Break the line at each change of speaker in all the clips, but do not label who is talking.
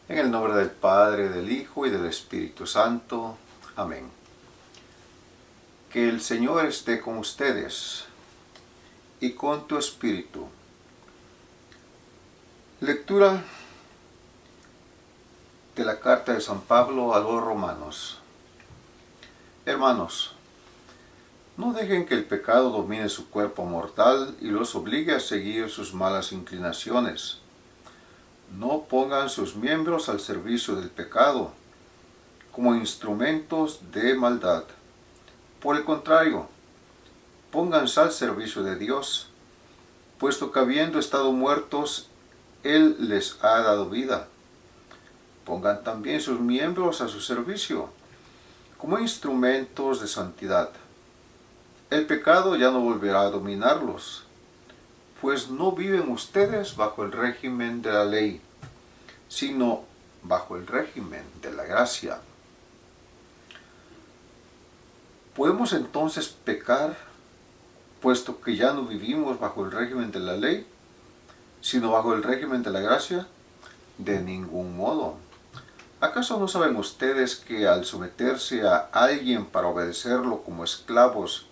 En el nombre del Padre, del Hijo y del Espíritu Santo. Amén. Que el Señor esté con ustedes y con tu espíritu. Lectura de la carta de San Pablo a los Romanos. Hermanos, no dejen que el pecado domine su cuerpo mortal y los obligue a seguir sus malas inclinaciones. No pongan sus miembros al servicio del pecado como instrumentos de maldad. Por el contrario, pónganse al servicio de Dios, puesto que habiendo estado muertos, Él les ha dado vida. Pongan también sus miembros a su servicio, como instrumentos de santidad. El pecado ya no volverá a dominarlos, pues no viven ustedes bajo el régimen de la ley, sino bajo el régimen de la gracia. ¿Podemos entonces pecar, puesto que ya no vivimos bajo el régimen de la ley, sino bajo el régimen de la gracia? De ningún modo. ¿Acaso no saben ustedes que al someterse a alguien para obedecerlo como esclavos,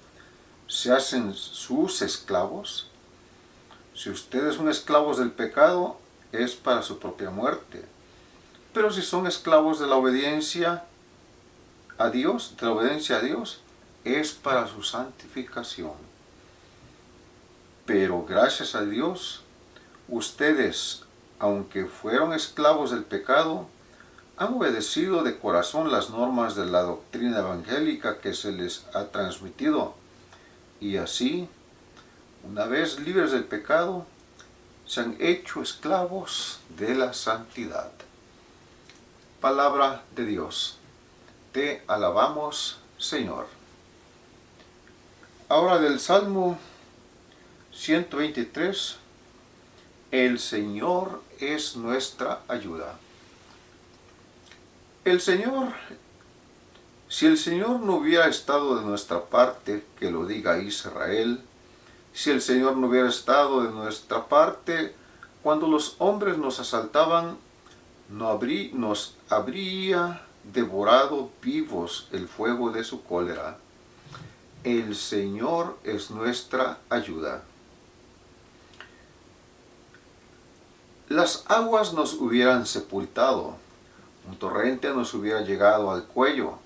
se hacen sus esclavos? Si ustedes son esclavos del pecado, es para su propia muerte. Pero si son esclavos de la obediencia a Dios, es para su santificación. Pero gracias a Dios, ustedes, aunque fueron esclavos del pecado, han obedecido de corazón las normas de la doctrina evangélica que se les ha transmitido, y así, una vez libres del pecado, se han hecho esclavos de la santidad. Palabra de Dios. Te alabamos, Señor. Ahora del Salmo 123. El Señor es nuestra ayuda. Si el Señor no hubiera estado de nuestra parte, que lo diga Israel, si el Señor no hubiera estado de nuestra parte, cuando los hombres nos asaltaban, nos habría devorado vivos el fuego de su cólera. El Señor es nuestra ayuda. Las aguas nos hubieran sepultado, un torrente nos hubiera llegado al cuello,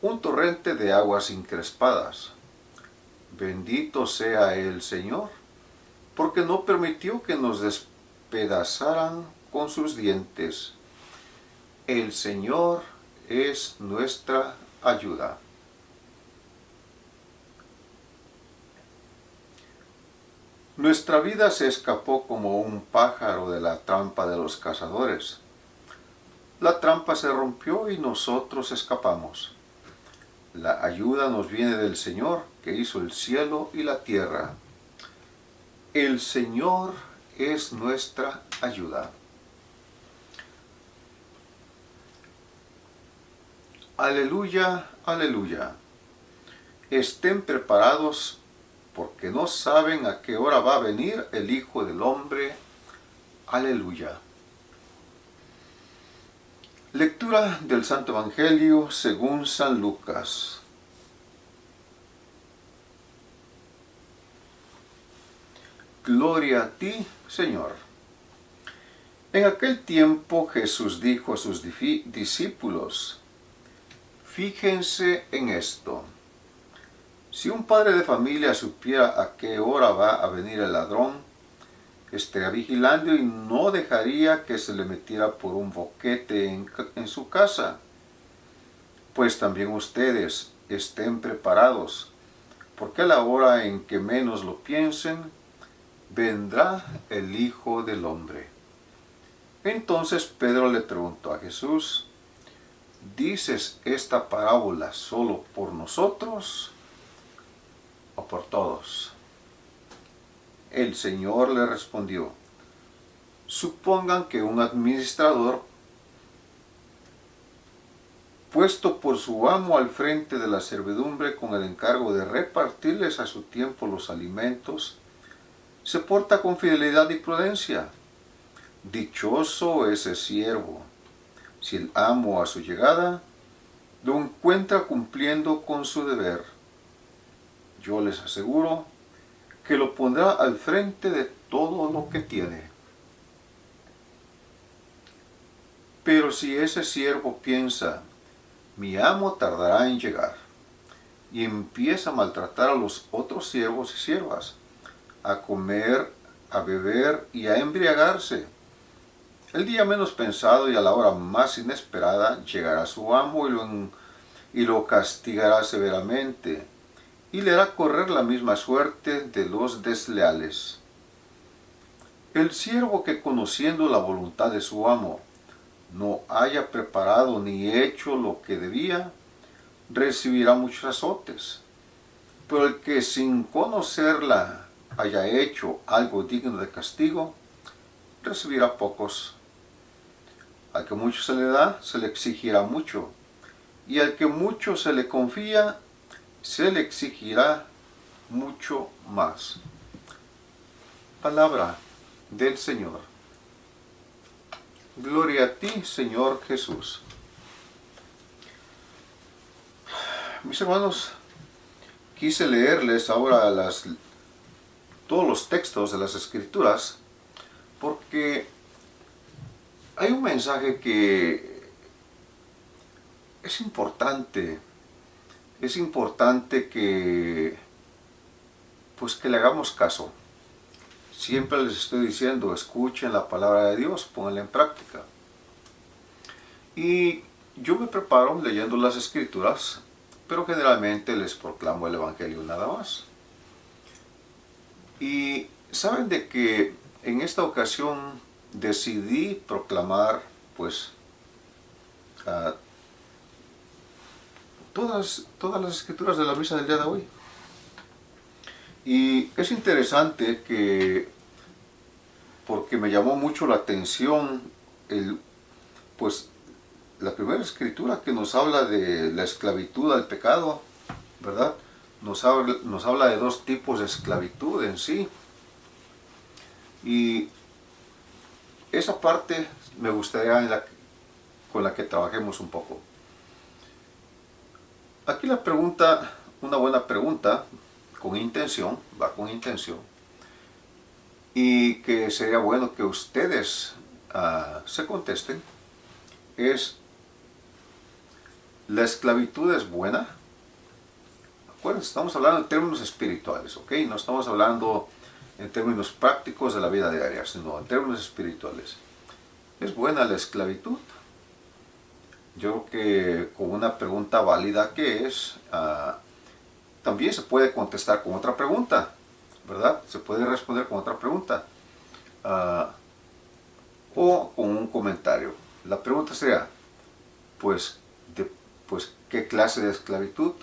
un torrente de aguas encrespadas. Bendito sea el Señor, porque no permitió que nos despedazaran con sus dientes. El Señor es nuestra ayuda. Nuestra vida se escapó como un pájaro de la trampa de los cazadores. La trampa se rompió y nosotros escapamos. La ayuda nos viene del Señor, que hizo el cielo y la tierra. El Señor es nuestra ayuda. Aleluya, aleluya. Estén preparados, porque no saben a qué hora va a venir el Hijo del Hombre. Aleluya. Lectura del Santo Evangelio según San Lucas. Gloria a ti, Señor. En aquel tiempo Jesús dijo a sus discípulos: fíjense en esto. Si un padre de familia supiera a qué hora va a venir el ladrón, estaría vigilando y no dejaría que se le metiera por un boquete en su casa. Pues también ustedes estén preparados, porque a la hora en que menos lo piensen, vendrá el Hijo del Hombre. Entonces Pedro le preguntó a Jesús: ¿dices esta parábola solo por nosotros o por todos? El Señor le respondió: supongan que un administrador, puesto por su amo al frente de la servidumbre con el encargo de repartirles a su tiempo los alimentos, se porta con fidelidad y prudencia. Dichoso ese siervo, Si el amo a su llegada lo encuentra cumpliendo con su deber, yo les aseguro que lo pondrá al frente de todo lo que tiene. Pero si ese siervo piensa, mi amo tardará en llegar, y empieza a maltratar a los otros siervos y siervas, a comer, a beber y a embriagarse, el día menos pensado y a la hora más inesperada llegará su amo y lo castigará severamente, y le hará correr la misma suerte de los desleales. El siervo que, conociendo la voluntad de su amo, no haya preparado ni hecho lo que debía, recibirá muchos azotes. Pero el que sin conocerla haya hecho algo digno de castigo, recibirá pocos. Al que mucho se le da, se le exigirá mucho, y al que mucho se le confía, se le exigirá mucho más. Palabra del Señor. Gloria a ti, Señor Jesús. Mis hermanos, quise leerles ahora todos los textos de las Escrituras, porque hay un mensaje que es importante que le hagamos caso. Siempre les estoy diciendo, escuchen la palabra de Dios, pónganla en práctica. Y yo me preparo leyendo las Escrituras, pero generalmente les proclamo el Evangelio nada más. Y saben de que en esta ocasión decidí proclamar todas las Escrituras de la misa del día de hoy. Y es interesante porque me llamó mucho la atención la primera escritura que nos habla de la esclavitud al pecado, ¿verdad? Nos habla de dos tipos de esclavitud en sí. Y esa parte me gustaría con la que trabajemos un poco. Aquí la pregunta, una buena pregunta, va con intención, y que sería bueno que ustedes se contesten, es: ¿la esclavitud es buena? Acuérdense, estamos hablando en términos espirituales, ¿ok? No estamos hablando en términos prácticos de la vida diaria, sino en términos espirituales. ¿Es buena la esclavitud? Yo creo que con una pregunta válida que es, también se puede contestar con otra pregunta, ¿verdad? Se puede responder con otra pregunta o con un comentario. La pregunta sería, ¿qué clase de esclavitud?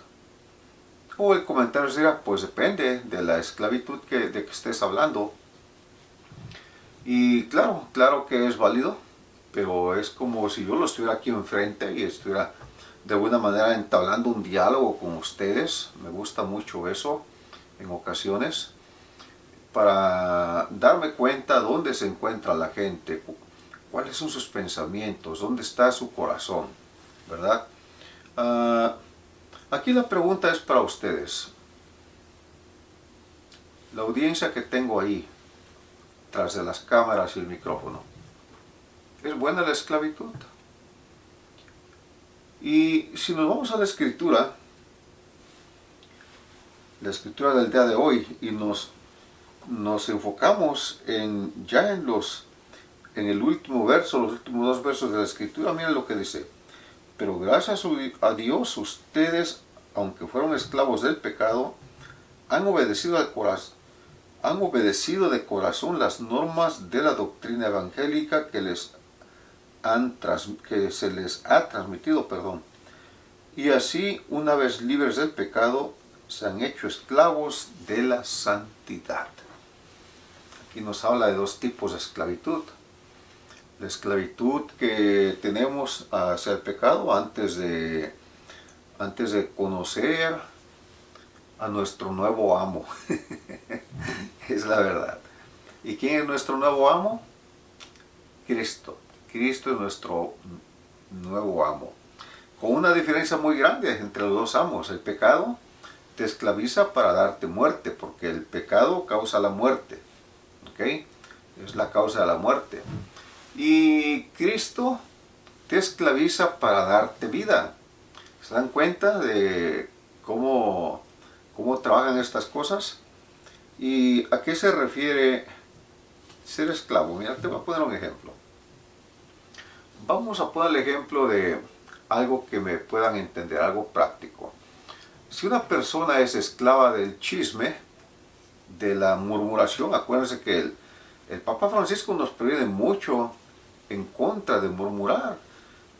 O el comentario sería, pues depende de la esclavitud de que estés hablando. Y claro que es válido, pero es como si yo lo estuviera aquí enfrente y estuviera de alguna manera entablando un diálogo con ustedes. Me gusta mucho eso en ocasiones, para darme cuenta dónde se encuentra la gente, cuáles son sus pensamientos, dónde está su corazón, ¿verdad? Aquí la pregunta es para ustedes. La audiencia que tengo ahí, tras de las cámaras y el micrófono, ¿es buena la esclavitud? Y si nos vamos a la escritura del día de hoy, y nos enfocamos en el último verso, los últimos dos versos de la escritura, miren lo que dice: pero gracias a Dios, ustedes, aunque fueron esclavos del pecado, han obedecido de corazón las normas de la doctrina evangélica que se les ha transmitido, y así, una vez libres del pecado, se han hecho esclavos de la santidad. Aquí nos habla de dos tipos de esclavitud. La esclavitud que tenemos hacia el pecado antes de conocer a nuestro nuevo amo. Es la verdad. ¿Y quién es nuestro nuevo amo? Cristo. Cristo es nuevo amo. Con una diferencia muy grande entre los dos amos. El pecado te esclaviza para darte muerte, porque el pecado causa la muerte. ¿Ok? Es la causa de la muerte. Y Cristo te esclaviza para darte vida. ¿Se dan cuenta de cómo trabajan estas cosas? ¿Y a qué se refiere ser esclavo? Mira, te voy a poner un ejemplo. Vamos a poner el ejemplo de algo que me puedan entender, algo práctico. Si una persona es esclava del chisme, de la murmuración, acuérdense que el Papa Francisco nos previene mucho en contra de murmurar.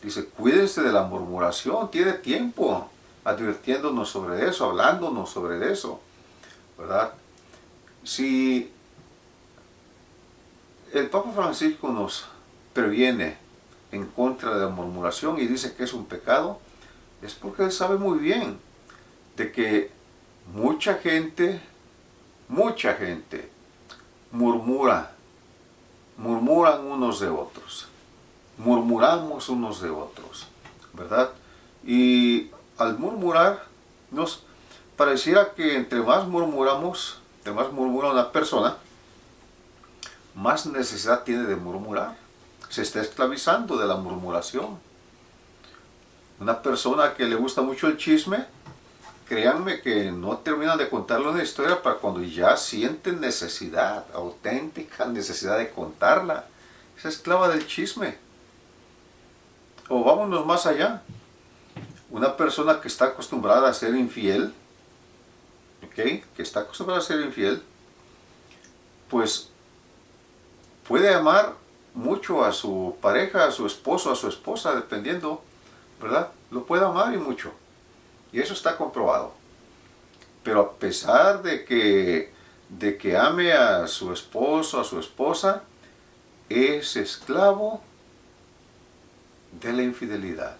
Dice, cuídense de la murmuración, tiene tiempo advirtiéndonos sobre eso, hablándonos sobre eso, ¿verdad? Si el Papa Francisco nos previene en contra de la murmuración y dice que es un pecado, es porque él sabe muy bien de que mucha gente murmuran unos de otros, murmuramos unos de otros, ¿verdad? Y al murmurar, nos pareciera que entre más murmura una persona, más necesidad tiene de murmurar. Se está esclavizando de la murmuración. Una persona que le gusta mucho el chisme, créanme que no terminan de contarle una historia para cuando ya sienten necesidad, auténtica necesidad de contarla. Es esclava del chisme. O vámonos más allá. Una persona que está acostumbrada a ser infiel, ¿ok? Que está acostumbrada a ser infiel, pues puede amar mucho a su pareja, a su esposo, a su esposa, dependiendo, ¿verdad? Lo puede amar y mucho. Y eso está comprobado. Pero a pesar de que ame a su esposo, a su esposa, es esclavo de la infidelidad.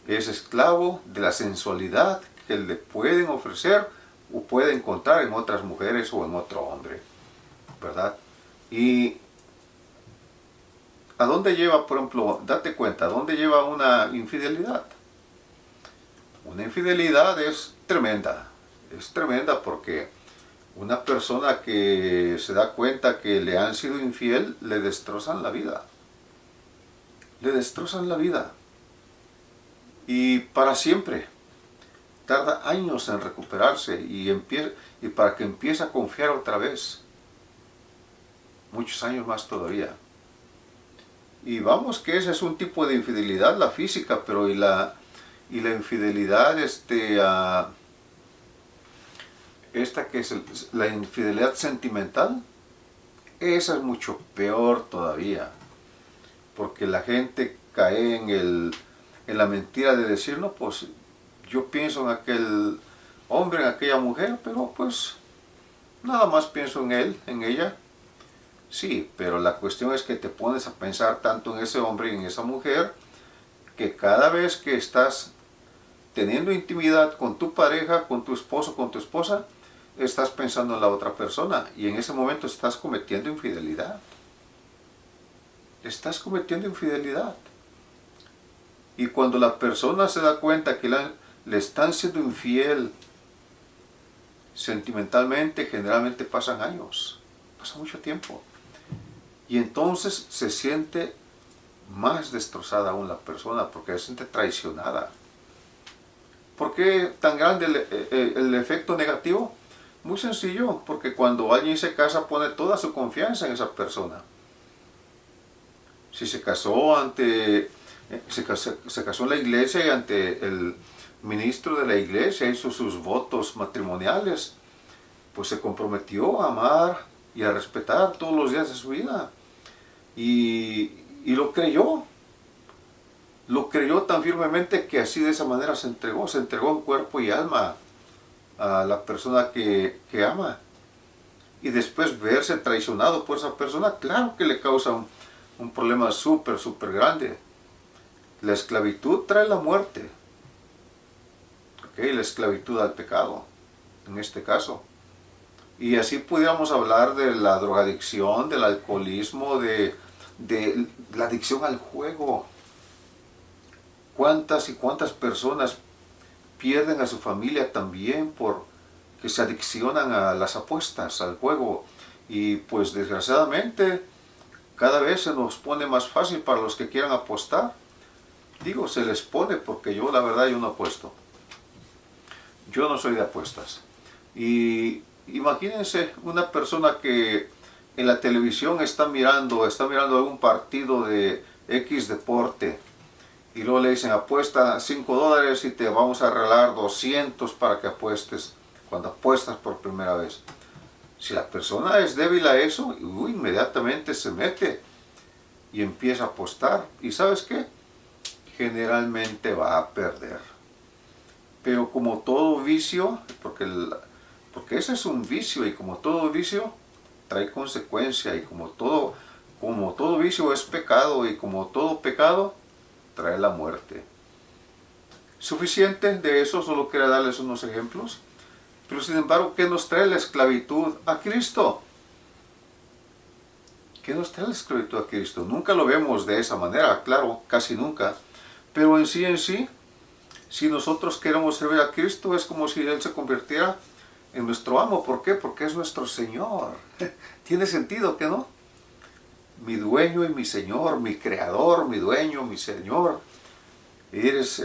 Es esclavo de la sensualidad que le pueden ofrecer o puede encontrar en otras mujeres o en otro hombre, ¿verdad? Y ¿a dónde lleva, por ejemplo, date cuenta, a dónde lleva una infidelidad? Una infidelidad es tremenda porque una persona que se da cuenta que le han sido infiel, le destrozan la vida. Le destrozan la vida. Y para siempre. Tarda años en recuperarse y para que empiece a confiar otra vez. Muchos años más todavía. Y vamos que ese es un tipo de infidelidad, la física, pero y la infidelidad, esta que es la infidelidad sentimental, esa es mucho peor todavía. Porque la gente cae en la mentira de decir, no, pues yo pienso en aquel hombre, en aquella mujer, pero pues nada más pienso en él, en ella. Sí, pero la cuestión es que te pones a pensar tanto en ese hombre y en esa mujer, que cada vez que estás teniendo intimidad con tu pareja, con tu esposo, con tu esposa, estás pensando en la otra persona y en ese momento estás cometiendo infidelidad. Estás cometiendo infidelidad. Y cuando la persona se da cuenta que le están siendo infiel sentimentalmente, generalmente pasan años, pasa mucho tiempo. Y entonces se siente más destrozada aún la persona porque se siente traicionada. ¿Por qué tan grande el efecto negativo? Muy sencillo, porque cuando alguien se casa pone toda su confianza en esa persona. Si se casó se casó en la iglesia y ante el ministro de la iglesia hizo sus votos matrimoniales, pues se comprometió a amar y a respetar todos los días de su vida. Y lo creyó. Lo creyó tan firmemente que así de esa manera se entregó en cuerpo y alma a la persona que ama. Y después verse traicionado por esa persona, claro que le causa un problema súper grande. La esclavitud trae la muerte. ¿Okay? La esclavitud al pecado, en este caso. Y así pudiéramos hablar de la drogadicción, del alcoholismo, de la adicción al juego. ¿Cuántas y cuántas personas pierden a su familia también por que se adiccionan a las apuestas, al juego? Y pues desgraciadamente cada vez se nos pone más fácil para los que quieran apostar. Digo, se les pone porque yo la verdad yo no apuesto. Yo no soy de apuestas. Y imagínense una persona que en la televisión está mirando algún partido de X deporte y luego le dicen apuesta $5 y te vamos a regalar 200 para que apuestes cuando apuestas por primera vez. Si la persona es débil a eso, inmediatamente se mete y empieza a apostar. ¿Y sabes qué? Generalmente va a perder. Pero como todo vicio, porque ese es un vicio, y como todo vicio trae consecuencia, y como todo vicio es pecado, y como todo pecado trae la muerte. Suficiente de eso, solo quería darles unos ejemplos. Pero sin embargo, ¿qué nos trae la esclavitud a Cristo? ¿Qué nos trae la esclavitud a Cristo? Nunca lo vemos de esa manera, claro, casi nunca. Pero en sí, si nosotros queremos servir a Cristo, es como si Él se convirtiera en nuestro amo. ¿Por qué? Porque es nuestro Señor. ¿Tiene sentido que no? Mi dueño y mi Señor, mi creador, mi dueño, mi Señor. Eres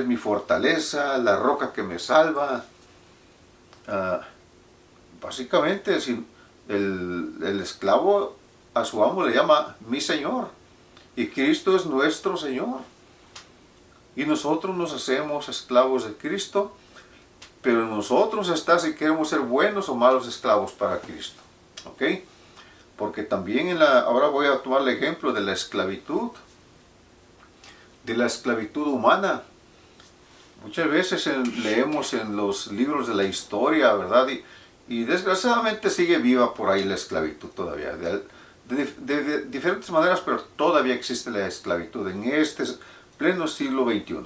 mi fortaleza, la roca que me salva. Básicamente, el esclavo a su amo le llama mi Señor. Y Cristo es nuestro Señor. Y nosotros nos hacemos esclavos de Cristo, pero en nosotros está si queremos ser buenos o malos esclavos para Cristo. ¿Ok? Porque también ahora voy a tomar el ejemplo de la esclavitud humana. Muchas veces leemos en los libros de la historia, ¿verdad? Y desgraciadamente sigue viva por ahí la esclavitud todavía. De diferentes maneras, pero todavía existe la esclavitud en este pleno siglo XXI.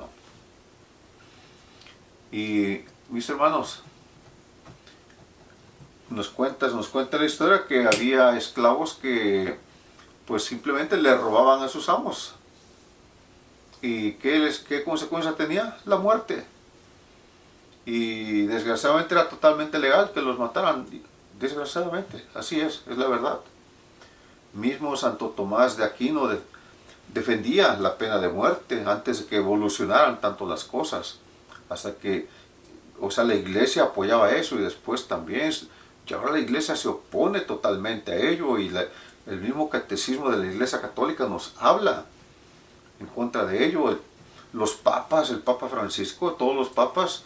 Y mis hermanos, nos cuenta la historia que había esclavos que pues simplemente le robaban a sus amos. ¿Y qué consecuencia tenía? La muerte. Y desgraciadamente era totalmente legal que los mataran. Desgraciadamente, así es la verdad. Mismo Santo Tomás de Aquino defendía la pena de muerte antes de que evolucionaran tanto las cosas. Hasta que, la iglesia apoyaba eso y después también. Y ahora la iglesia se opone totalmente a ello y el mismo catecismo de la iglesia católica nos habla en contra de ello. Los papas, el Papa Francisco, todos los papas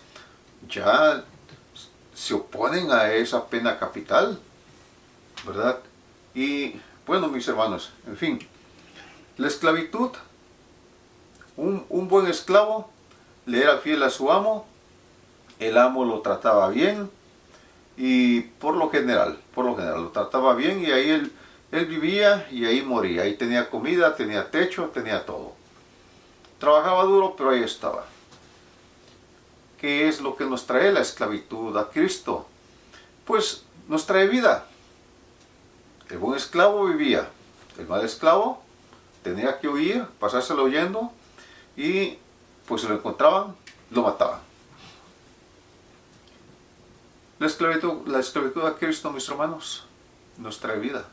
ya se oponen a esa pena capital, ¿verdad? Y bueno, mis hermanos, en fin, la esclavitud, un buen esclavo le era fiel a su amo, el amo lo trataba bien y por lo general lo trataba bien, y ahí él vivía y ahí moría, ahí tenía comida, tenía techo, tenía todo. Trabajaba duro, pero ahí estaba. ¿Qué es lo que nos trae la esclavitud a Cristo? Pues nos trae vida. El buen esclavo vivía. El mal esclavo tenía que huir, pasárselo huyendo, y pues si lo encontraban, lo mataban. La esclavitud a Cristo, mis hermanos, nos trae vida.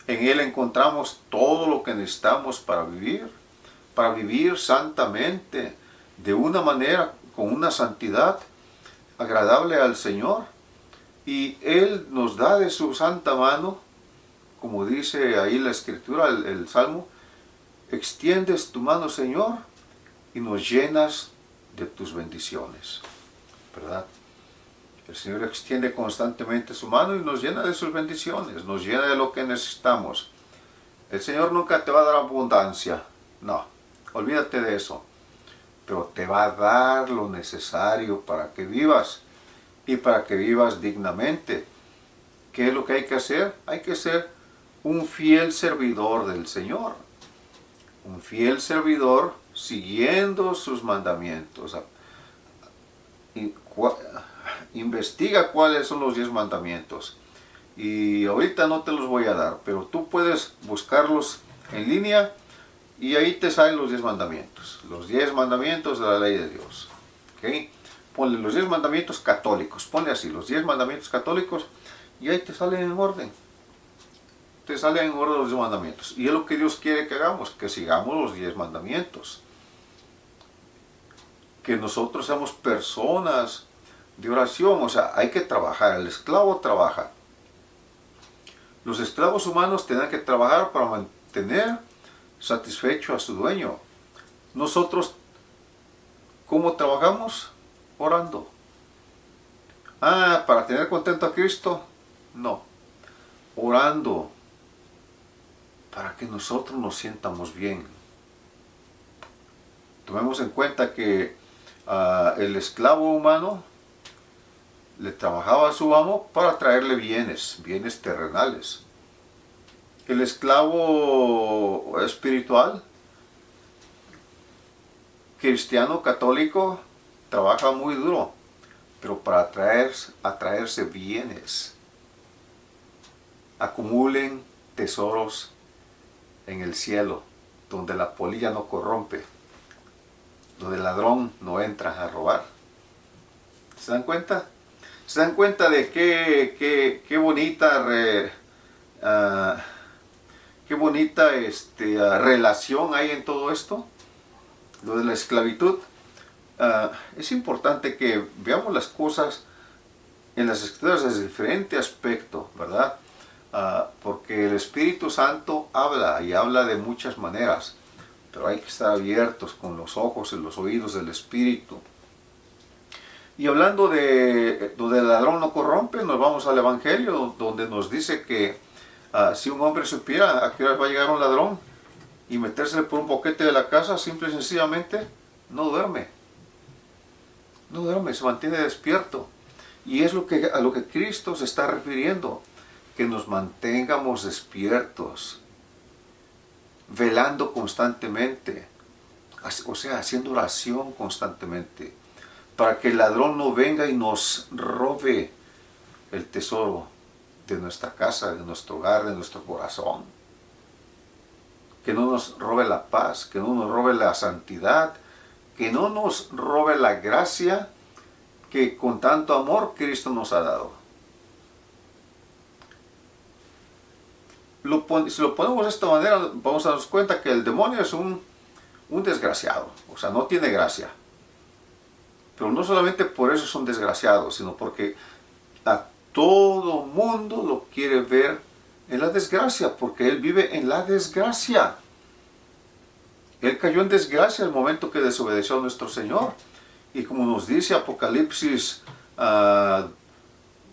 En Él encontramos todo lo que necesitamos para vivir santamente, de una manera, con una santidad agradable al Señor. Y Él nos da de su santa mano, como dice ahí la Escritura, el Salmo: extiendes tu mano, Señor, y nos llenas de tus bendiciones, ¿verdad? El Señor extiende constantemente su mano y nos llena de sus bendiciones, nos llena de lo que necesitamos. El Señor nunca te va a dar abundancia, no, olvídate de eso. Pero te va a dar lo necesario para que vivas, y para que vivas dignamente. ¿Qué es lo que hay que hacer? Hay que ser un fiel servidor del Señor. Un fiel servidor siguiendo sus mandamientos. Investiga cuáles son los 10 mandamientos. Y ahorita no te los voy a dar, pero tú puedes buscarlos en línea y ahí te salen los 10 mandamientos. Los 10 mandamientos de la ley de Dios. ¿Okay? Ponle los 10 mandamientos católicos. Ponle así, los 10 mandamientos católicos, y ahí te salen en orden. Te salen en orden los 10 mandamientos. Y es lo que Dios quiere que hagamos, que sigamos los 10 mandamientos. Que nosotros seamos personas de oración. O sea, hay que trabajar. El esclavo trabaja. Los esclavos humanos tienen que trabajar para mantener satisfecho a su dueño. Nosotros, ¿cómo trabajamos? Orando. ¿Para tener contento a Cristo? No. Orando para que nosotros nos sientamos bien. Tomemos en cuenta que el esclavo humano le trabajaba a su amo para traerle bienes terrenales. El esclavo espiritual, cristiano, católico, trabaja muy duro, pero para atraerse bienes. Acumulen tesoros en el cielo, donde la polilla no corrompe, donde el ladrón no entra a robar. ¿Se dan cuenta? ¿Se dan cuenta de qué bonita relación hay en todo esto? Lo de la esclavitud. Es importante que veamos las cosas en las Escrituras desde diferente aspecto, ¿verdad? Porque el Espíritu Santo habla y habla de muchas maneras, pero hay que estar abiertos con los ojos y los oídos del Espíritu. Y hablando de donde el ladrón no corrompe, nos vamos al Evangelio, donde nos dice que si un hombre supiera a qué hora va a llegar un ladrón y metérsele por un boquete de la casa, simple y sencillamente no duerme. No duerme, se mantiene despierto. Y es a lo que Cristo se está refiriendo, que nos mantengamos despiertos, velando constantemente, o sea, haciendo oración constantemente, para que el ladrón no venga y nos robe el tesoro de nuestra casa, de nuestro hogar, de nuestro corazón. Que no nos robe la paz, que no nos robe la santidad, que no nos robe la gracia que con tanto amor Cristo nos ha dado. Si lo ponemos de esta manera, vamos a darnos cuenta que el demonio es un desgraciado, o sea, no tiene gracia. Pero no solamente por eso son desgraciados, sino porque a todo mundo lo quiere ver en la desgracia, porque él vive en la desgracia. Él cayó en desgracia el momento que desobedeció a nuestro Señor. Y como nos dice Apocalipsis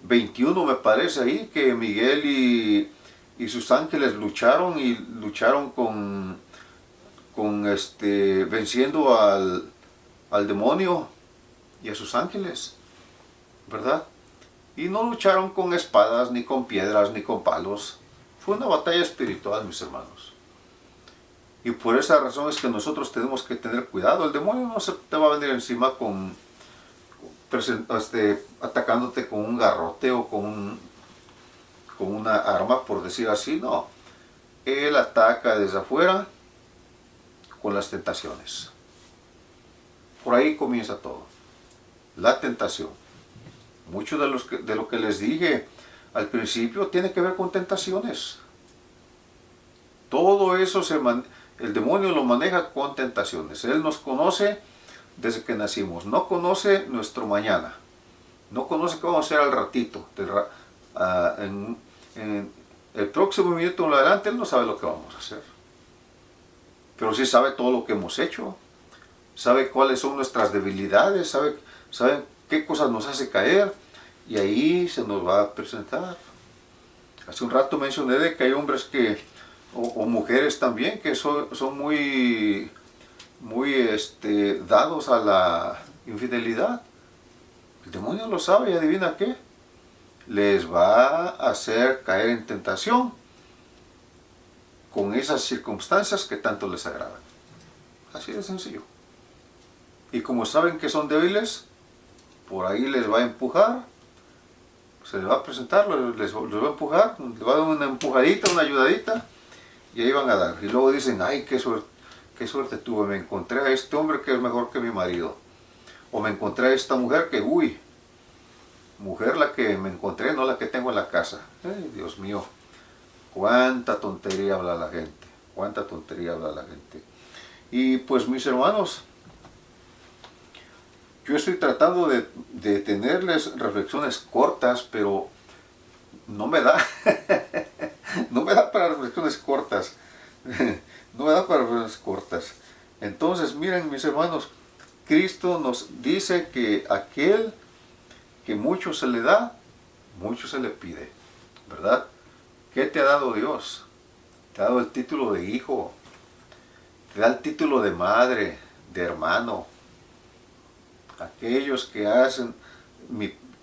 21, me parece ahí, que Miguel y sus ángeles lucharon venciendo al demonio y a sus ángeles, ¿verdad? Y no lucharon con espadas, ni con piedras, ni con palos. Fue una batalla espiritual, mis hermanos. Y por esa razón es que nosotros tenemos que tener cuidado. El demonio no se te va a venir encima atacándote con un garrote o con una arma, por decir así. No. Él ataca desde afuera con las tentaciones. Por ahí comienza todo. La tentación. Mucho de lo que les dije al principio tiene que ver con tentaciones. Todo eso el demonio lo maneja con tentaciones. Él nos conoce desde que nacimos. No conoce nuestro mañana. No conoce qué vamos a hacer al ratito. En el próximo minuto en adelante, Él no sabe lo que vamos a hacer. Pero sí sabe todo lo que hemos hecho. Sabe cuáles son nuestras debilidades. Sabe qué cosas nos hace caer. Y ahí se nos va a presentar. Hace un rato mencioné de que hay hombres o mujeres también que son muy dados a la infidelidad. El demonio lo sabe y adivina qué. Les va a hacer caer en tentación con esas circunstancias que tanto les agradan. Así de sencillo. Y como saben que son débiles, por ahí les va a empujar, se les va a presentar, les va a empujar, les va a dar una empujadita, una ayudadita, y ahí van a dar. Y luego dicen, ay, qué suerte tuve, me encontré a este hombre que es mejor que mi marido. O me encontré a esta mujer que, uy, mujer la que me encontré, no la que tengo en la casa. Ay, Dios mío, cuánta tontería habla la gente, cuánta tontería habla la gente. Y pues mis hermanos, yo estoy tratando de tenerles reflexiones cortas, pero no me da, no me da para reflexiones cortas, no me da para reflexiones cortas. Entonces, miren mis hermanos, Cristo nos dice que aquel que mucho se le da, mucho se le pide, ¿verdad? ¿Qué te ha dado Dios? Te ha dado el título de hijo, te da el título de madre, de hermano. Aquellos que hacen...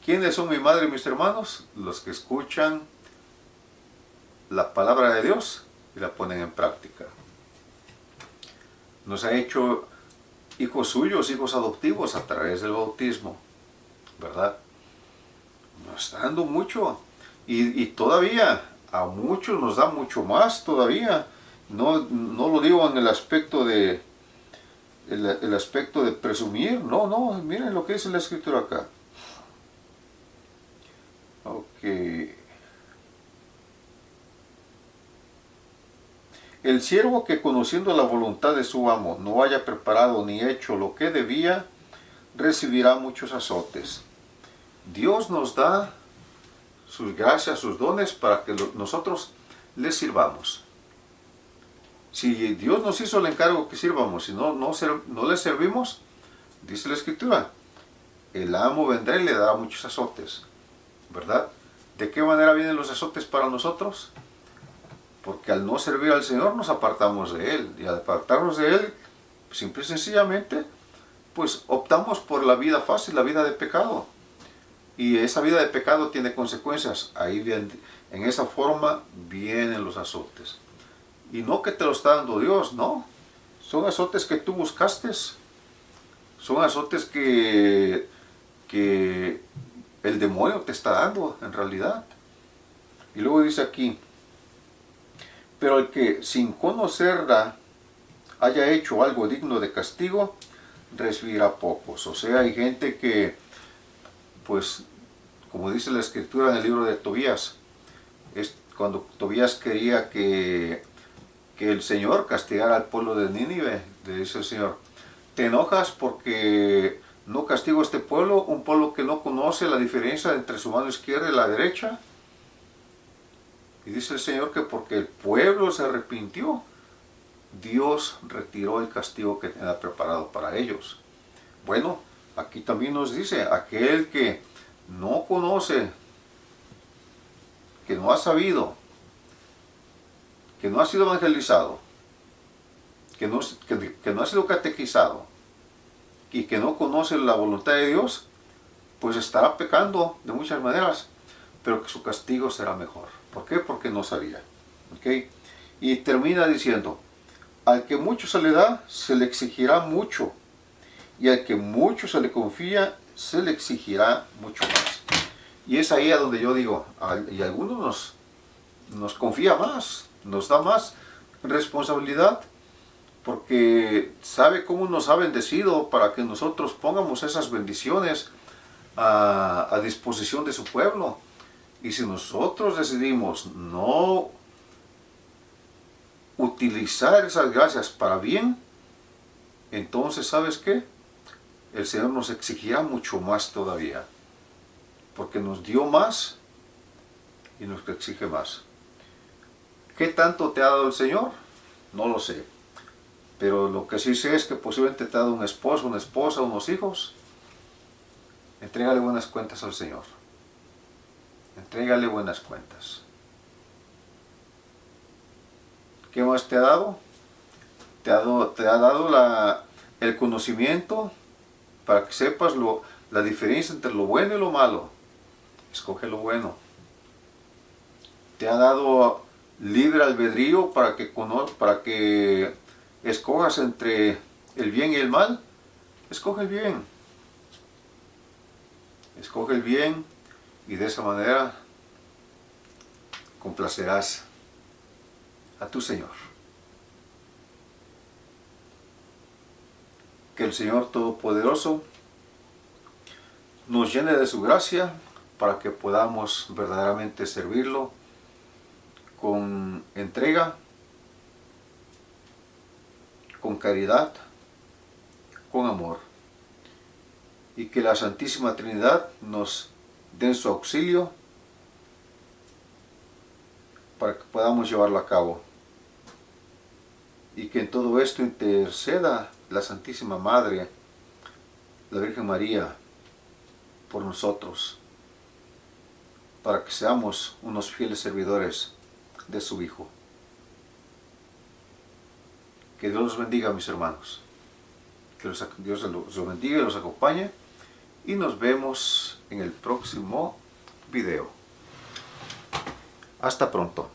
¿Quiénes son mi madre y mis hermanos? Los que escuchan la palabra de Dios y la ponen en práctica. Nos ha hecho hijos suyos, hijos adoptivos a través del bautismo, ¿verdad? Nos está dando mucho y todavía a muchos nos da mucho más todavía. No lo digo en el aspecto de el aspecto de presumir, no, miren lo que dice la escritura acá. Ok. El siervo que conociendo la voluntad de su amo no haya preparado ni hecho lo que debía, recibirá muchos azotes. Dios nos da sus gracias, sus dones para que nosotros les sirvamos. Si Dios nos hizo el encargo que sirvamos y no le servimos, dice la escritura, el amo vendrá y le dará muchos azotes, ¿verdad? ¿De qué manera vienen los azotes para nosotros? Porque al no servir al Señor nos apartamos de Él, y al apartarnos de Él, simple y sencillamente, pues optamos por la vida fácil, la vida de pecado. Y esa vida de pecado tiene consecuencias. Ahí viene, en esa forma vienen los azotes. Y no que te lo está dando Dios, no. Son azotes que tú buscaste. Son azotes que el demonio te está dando, en realidad. Y luego dice aquí, pero el que sin conocerla haya hecho algo digno de castigo, recibirá pocos. O sea, hay gente que, pues, como dice la escritura en el libro de Tobías, es cuando Tobías quería que el Señor castigara al pueblo de Nínive, le dice el Señor, ¿te enojas porque no castigo a este pueblo, un pueblo que no conoce la diferencia entre su mano izquierda y la derecha? Y dice el Señor que porque el pueblo se arrepintió, Dios retiró el castigo que tenía preparado para ellos. Bueno, aquí también nos dice, aquel que no conoce, que no ha sabido, que no ha sido evangelizado, que no ha sido catequizado y que no conoce la voluntad de Dios, pues estará pecando de muchas maneras, pero que su castigo será mejor. ¿Por qué? Porque no sabía. ¿Okay? Y termina diciendo, al que mucho se le da, se le exigirá mucho, y al que mucho se le confía, se le exigirá mucho más. Y es ahí a donde yo digo, y a algunos nos confía más, nos da más responsabilidad, porque sabe cómo nos ha bendecido para que nosotros pongamos esas bendiciones a disposición de su pueblo. Y si nosotros decidimos no utilizar esas gracias para bien, entonces, ¿sabes qué? El Señor nos exigirá mucho más todavía, porque nos dio más y nos exige más. ¿Qué tanto te ha dado el Señor? No lo sé. Pero lo que sí sé es que posiblemente te ha dado un esposo, una esposa, unos hijos. Entrégale buenas cuentas al Señor. Entrégale buenas cuentas. ¿Qué más te ha dado? Te ha dado el conocimiento para que sepas la diferencia entre lo bueno y lo malo. Escoge lo bueno. Te ha dado libre albedrío para que escojas entre el bien y el mal. Escoge el bien. Escoge el bien y de esa manera complacerás a tu Señor. Que el Señor Todopoderoso nos llene de su gracia para que podamos verdaderamente servirlo con entrega, con caridad, con amor. Y que la Santísima Trinidad nos dé su auxilio para que podamos llevarlo a cabo. Y que en todo esto interceda la Santísima Madre, la Virgen María, por nosotros, para que seamos unos fieles servidores de su Hijo. Que Dios los bendiga, mis hermanos. Que Dios los bendiga y los acompañe. Y nos vemos en el próximo video. Hasta pronto.